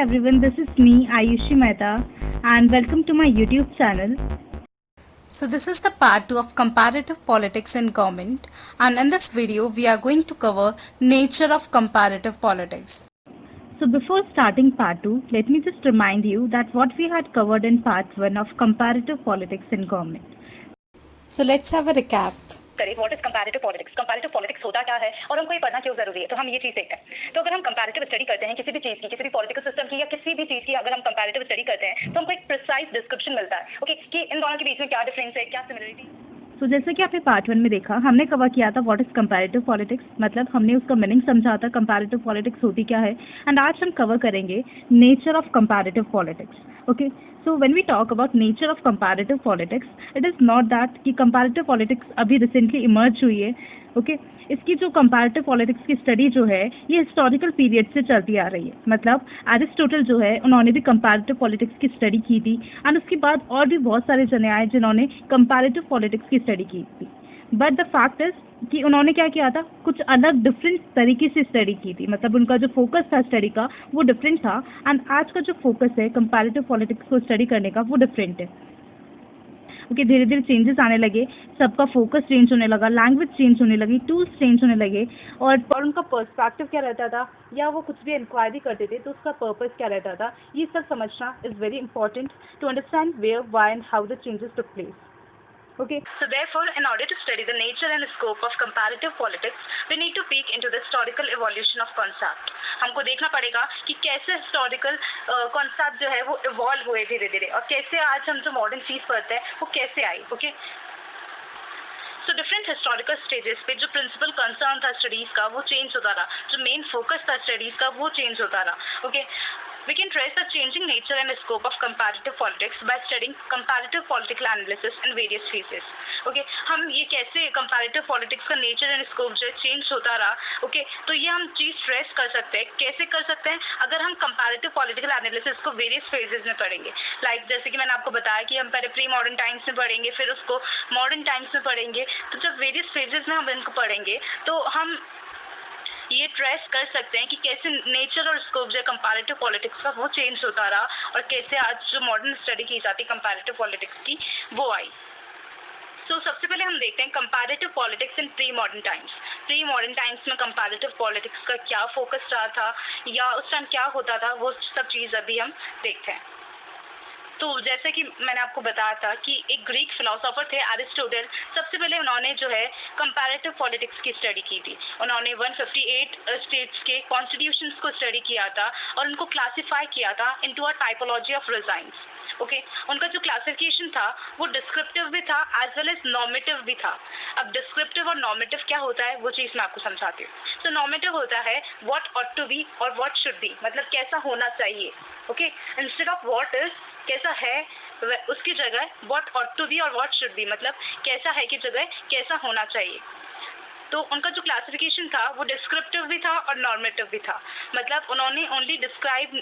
everyone, this is me, Ayushi Mehta, and welcome to my YouTube channel. So this is the part 2 of comparative politics in government, and in this video we are going to cover nature of comparative politics. So before starting part 2, let me just remind you that what we had covered in part 1 of comparative politics in government. So let's have a recap. करें what is comparative politics होता क्या है और हमको ये पढ़ना क्यों जरूरी है, तो हम ये चीज़ देखते हैं। तो अगर हम कंपैरेटिव स्टडी करते हैं किसी भी चीज़ की, किसी भी पॉलिटिकल सिस्टम की या किसी भी चीज़ की, अगर हम कंपैरेटिव स्टडी करते हैं तो हमको एक प्रिसाइज डिस्क्रिप्शन मिलता है, ओके, कि इन दोनों के बीच में क्या डिफरेंस है, क्या सिमिलरिटी। तो जैसे कि आपने पार्ट 1 में देखा, हमने कवर किया था व्हाट इज कंपैरेटिव पॉलिटिक्स, मतलब हमने उसका मीनिंग समझा था कंपैरेटिव पॉलिटिक्स होती क्या है। एंड आज हम कवर करेंगे nature of comparative politics. Okay, so when we talk about nature of comparative politics, it is not that कि कंपैरेटिव पॉलिटिक्स अभी रिसेंटली इमर्ज हुई है। ओके, इसकी जो कंपैरेटिव पॉलिटिक्स की स्टडी जो है ये हिस्टोरिकल पीरियड से चलती आ रही है। मतलब एरिस्टोटल जो है उन्होंने भी कंपैरेटिव पॉलिटिक्स की स्टडी की थी, एंड उसके बाद और भी बहुत सारे जने आए जिन्होंने कंपैरेटिव पॉलिटिक्स की स्टडी की थी। बट द फैक्ट इज कि उन्होंने क्या किया था, कुछ अलग डिफरेंट तरीके से स्टडी की थी। मतलब उनका जो फोकस था स्टडी का वो डिफरेंट था, एंड आज का जो फोकस है कंपैरेटिव पॉलिटिक्स को स्टडी करने का वो डिफरेंट है। ओके, धीरे धीरे चेंजेस आने लगे, सबका फोकस चेंज होने लगा, लैंग्वेज चेंज होने लगी, टूल्स चेंज होने लगे, और उनका पर्सपेक्टिव क्या रहता था, या वो कुछ भी इंक्वायरी करते थे तो उसका पर्पस क्या रहता था, ये सब समझना is very important to understand where, why and how the changes took place. Okay. So therefore, in order to study the nature and scope of comparative politics, we need to peek into the historical evolution of concept. हमको देखना पड़ेगा कि कैसे historical concept जो है वो evolve हुए धीरे धीरे, और कैसे आज हम जो मॉडर्न चीज़ पढ़ते हैं वो कैसे आई। Okay, so different historical stages पे जो प्रिंसिपल कंसर्न था स्टडीज़ का वो चेंज होता रहा, जो मेन फोकस था स्टडीज़ का वो चेंज होता रहा। Okay, we can trace the changing nature and scope of comparative politics by studying comparative political analysis in various phases. Okay, हम ये कैसे कंपैरेटिव पॉलिटिक्स का नेचर एंड स्कोप जो है चेंज होता रहा। ओके, तो ये हम चीज़ ट्रेस कर सकते हैं, कैसे कर सकते हैं, अगर हम कंपैरेटिव पॉलिटिकल एनालिसिस को वेरियस फेजेस में पढ़ेंगे। लाइक जैसे कि मैंने आपको बताया कि हम पहले प्री मॉडर्न टाइम्स में पढ़ेंगे, फिर उसको मॉडर्न टाइम्स में पढ़ेंगे। तो जब वेरियस फेजेस में हम इनको पढ़ेंगे तो हम ये ट्रेस कर सकते हैं कि कैसे नेचर और स्कोप जो है कंपैरेटिव पॉलिटिक्स का वो चेंज होता रहा, और कैसे आज जो मॉडर्न स्टडी की जाती है कंपैरेटिव पॉलिटिक्स की वो आई। तो सबसे पहले हम देखते हैं comparative politics in pre modern times. Pre modern times में कंपैरेटिव पॉलिटिक्स का क्या फोकस रहा था या उस टाइम क्या होता था, वो सब चीज़ अभी हम देखते हैं। तो जैसे कि मैंने आपको बताया था कि एक ग्रीक फिलोसोफर थे एरिस्टोटल, सबसे पहले उन्होंने जो है कंपैरेटिव पॉलिटिक्स की स्टडी की थी। उन्होंने 158 स्टेट्स के कॉन्स्टिट्यूशंस को स्टडी किया था और उनको क्लासिफाई किया था into a typology of regimes. Okay, उनका जो क्लासिफिकेशन था वो डिस्क्रिप्टिव भी था एज वेल एज नॉर्मेटिव भी था। अब डिस्क्रिप्टिव और नॉर्मेटिव क्या होता है वो चीज़ मैं आपको समझाती हूँ। तो नॉर्मेटिव होता है व्हाट ऑट टू बी और व्हाट शुड बी, मतलब कैसा होना चाहिए। Okay, instead of what is, कैसा है, उसकी जगह व्हाट ऑट टू बी और व्हाट शुड बी, मतलब कैसा है की जगह कैसा होना चाहिए। तो उनका जो क्लासिफिकेशन था वो डिस्क्रिप्टिव भी था और नॉर्मेटिव भी था। मतलब उन्होंने ओनली डिस्क्राइब,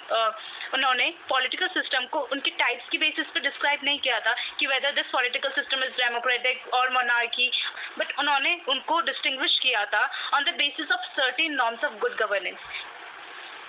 उन्होंने पॉलिटिकल सिस्टम को उनके टाइप्स की बेसिस पे डिस्क्राइब नहीं किया था कि whether this political system is democratic और मोनार्की, बट उन्होंने उनको डिस्टिंग्विश किया था on the basis of certain norms of good governance.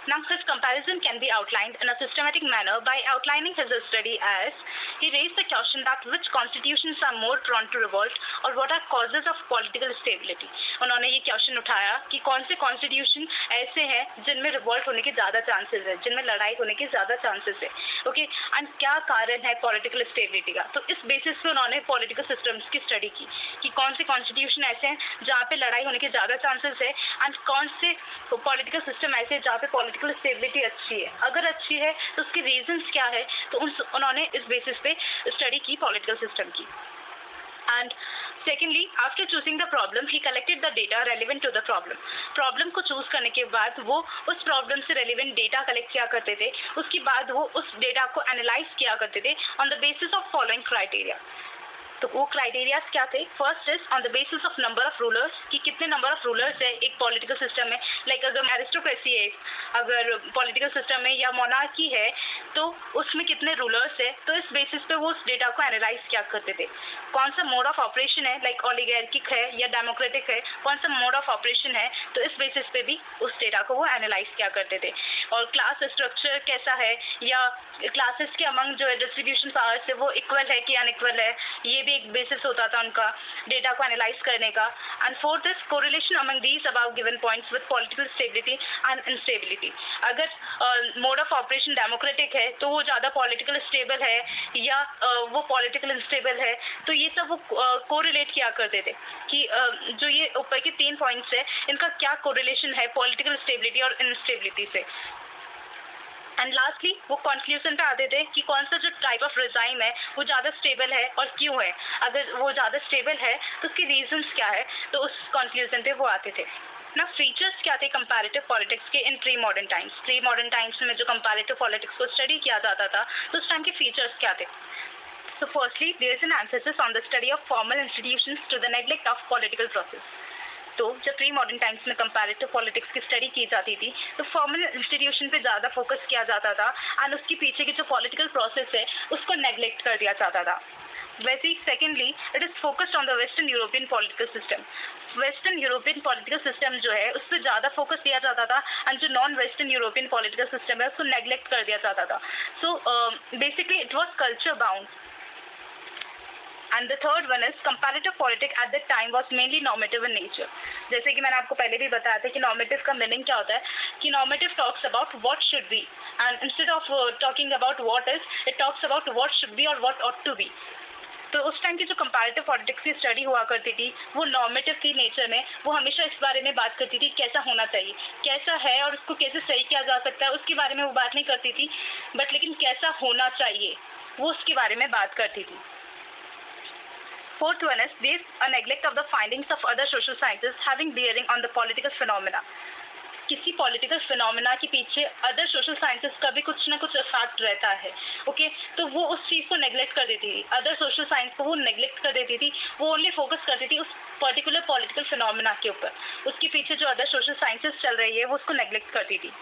Now, such comparison can be outlined in a systematic manner by outlining his study as he raised the question that which constitutions are more prone to revolt or what are causes of political stability. उन्होंने ये question उठाया कि कौन से constitution ऐसे हैं जिनमें revolt होने के ज़्यादा चांसेस है, जिनमें लड़ाई होने के ज़्यादा चांसेस है। ओके, एंड क्या कारण है पॉलिटिकल स्टेबिलिटी का। तो इस बेसिस पे उन्होंने पॉलिटिकल सिस्टम्स की स्टडी की कि कौन से कॉन्स्टिट्यूशन ऐसे हैं जहाँ पे लड़ाई होने के ज़्यादा चांसेस है, एंड कौन से पॉलिटिकल सिस्टम ऐसे हैं जहाँ पे पॉलिटिकल स्टेबिलिटी अच्छी है। अगर अच्छी है तो उसके रीजंस क्या है, तो उन्होंने इस बेसिस पे स्टडी की पॉलिटिकल सिस्टम की। And secondly, after choosing the problem he collected the data relevant to the problem. Problem को चूज करने के बाद वो उस प्रॉब्लम से रेलिवेंट डेटा कलेक्ट किया करते थे, उसके बाद वो उस डेटा को एनालाइज किया करते थे on the basis of following criteria. तो वो क्राइटेरियाज क्या थे? First is on the basis of number of rulers, कि कितने नंबर ऑफ रूलर्स है एक पॉलिटिकल सिस्टम में। लाइक अगर एरिस्टोक्रेसी है, अगर पॉलिटिकल सिस्टम में, या मोनार्की है, तो उसमें कितने रूलर्स है, तो इस बेसिस पे वो उस डेटा को एनालाइज क्या करते थे। कौन सा मोड ऑफ ऑपरेशन है, लाइक ओलिगार्किक है या डेमोक्रेटिक है, कौन सा मोड ऑफ ऑपरेशन है, तो इस बेसिस पे भी उस डेटा को वो एनालाइज क्या करते थे। और क्लास स्ट्रक्चर कैसा है, या क्लासेस के अमंग जो है डिस्ट्रीब्यूशन पावर्स है वो इक्वल है कि अनइक्वल है, ये भी एक बेसिस होता था उनका डेटा को एनालाइज करने का। And fourth is correlation among these above given points with political stability and instability. अगर मोड ऑफ ऑपरेशन डेमोक्रेटिक है तो वो ज़्यादा पॉलिटिकल स्टेबल है या वो पॉलिटिकल इंस्टेबल है, तो ये सब वो कोरिलेट किया करते थे कि जो ये ऊपर के 3 पॉइंट्स है इनका क्या कोरिलेशन है पॉलिटिकल स्टेबिलिटी और इंस्टेबिलिटी से। एंड लास्टली वो कंक्लूजन पे आते थे कि कौन सा जो टाइप ऑफ रिजाइम है वो ज़्यादा स्टेबल है और क्यों है। अगर वो ज़्यादा स्टेबल है तो उसके रीजंस क्या है, तो उस कंक्लूजन पे वो आते थे ना। फीचर्स क्या थे कंपैरेटिव पॉलिटिक्स के इन pre modern times. Pre modern times में जो कंपैरेटिव पॉलिटिक्स को स्टडी किया जाता था तो उस टाइम के फीचर्स क्या थे। So firstly, there is an emphasis on the study of formal institutions to the neglect of political process. तो जब प्री मॉडर्न टाइम्स में कंपैरेटिव पॉलिटिक्स की स्टडी की जाती थी तो फॉर्मल इंस्टीट्यूशन पे ज़्यादा फोकस किया जाता था एंड उसके पीछे की जो पॉलिटिकल प्रोसेस है उसको नेग्लेक्ट कर दिया जाता था। वैसे ही secondly it is focused on the western European political system. Western European political system जो है उस पर ज़्यादा फोकस दिया जाता था एंड जो non western European political system है उसको नेग्लेक्ट कर दिया जाता था। So basically it was culture bound. And the third one is comparative politics at that time was mainly normative in nature. जैसे कि मैंने आपको पहले भी बताया था कि नॉर्मेटिव का मीनिंग क्या होता है, कि normative talks about what should be and instead of talking about what is it talks about what should be और व्हाट ऑट टू बी। तो उस टाइम की जो कंपैरेटिव पॉलिटिक्स की स्टडी हुआ करती थी वो नॉर्मेटिव की नेचर में वो हमेशा इस बारे में बात करती थी कैसा होना चाहिए, कैसा है और उसको कैसे सही किया जा सकता है उसके बारे में वो बात नहीं करती थी, बट लेकिन कैसा होना चाहिए वो उसके बारे में बात करती थी। Fourth one is there's a neglect of the findings of other social sciences having bearing on the political phenomena. किसी पॉलिटिकल फिनोमेना के पीछे अदर सोशल साइंसेस का भी कुछ ना कुछ इफेक्ट रहता है, ओके तो वो उस चीज़ को नेग्लेक्ट कर देती थी, अदर सोशल साइंस को वो नेग्लेक्ट कर देती थी, वो ओनली फोकस करती थी उस पर्टिकुलर पॉलिटिकल फिनोमेना के ऊपर, उसके पीछे जो अदर सोशल साइंसेस चल रही है वो उसको नेग्लेक्ट करती थी।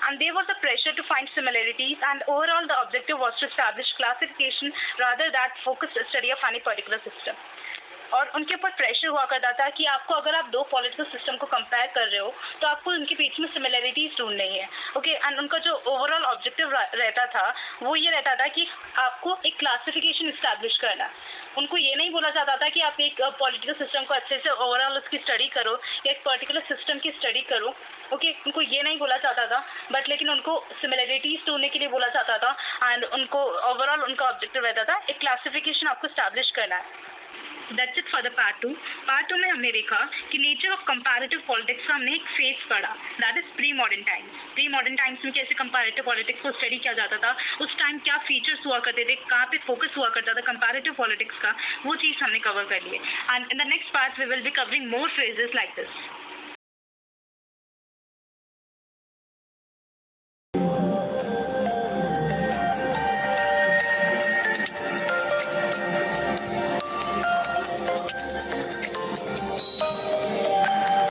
And there was a pressure to find similarities and overall the objective was to establish classification rather than focused study of any particular system. और उनके ऊपर प्रेशर हुआ करता था कि आपको अगर आप दो पॉलिटिकल सिस्टम को कंपेयर कर रहे हो तो आपको उनके बीच में सिमिलरिटीज ढूंढनी है, ओके एंड उनका जो ओवरऑल ऑब्जेक्टिव रहता था वो ये रहता था कि आपको एक क्लासिफिकेशन इस्टेब्लिश करना है। उनको ये नहीं बोला जाता था कि आप एक पॉलिटिकल सिस्टम को अच्छे से ओवरऑल उसकी स्टडी करो या एक पर्टिकुलर सिस्टम की स्टडी करो, ओके उनको ये नहीं बोला जाता था, बट लेकिन उनको सिमिलरिटीज ढूंढने के लिए बोला जाता था एंड उनको ओवरऑल उनका ऑब्जेक्टिव रहता था एक क्लासिफिकेशन आपको इस्टेब्लिश करना है। That's it for the part 2. Part 2 में हमने देखा कि नेचर ऑफ कंपैरेटिव पॉलिटिक्स का हमने एक फेज पढ़ा, that is pre modern times. Pre modern times में कैसे कंपैरेटिव पॉलिटिक्स को स्टडी किया जाता था, उस टाइम क्या फीचर्स हुआ करते थे, कहाँ पे फोकस हुआ करता था कंपैरेटिव पॉलिटिक्स का, वो चीज़ हमने कवर कर ली है। And in the next part we will be covering more phrases like this.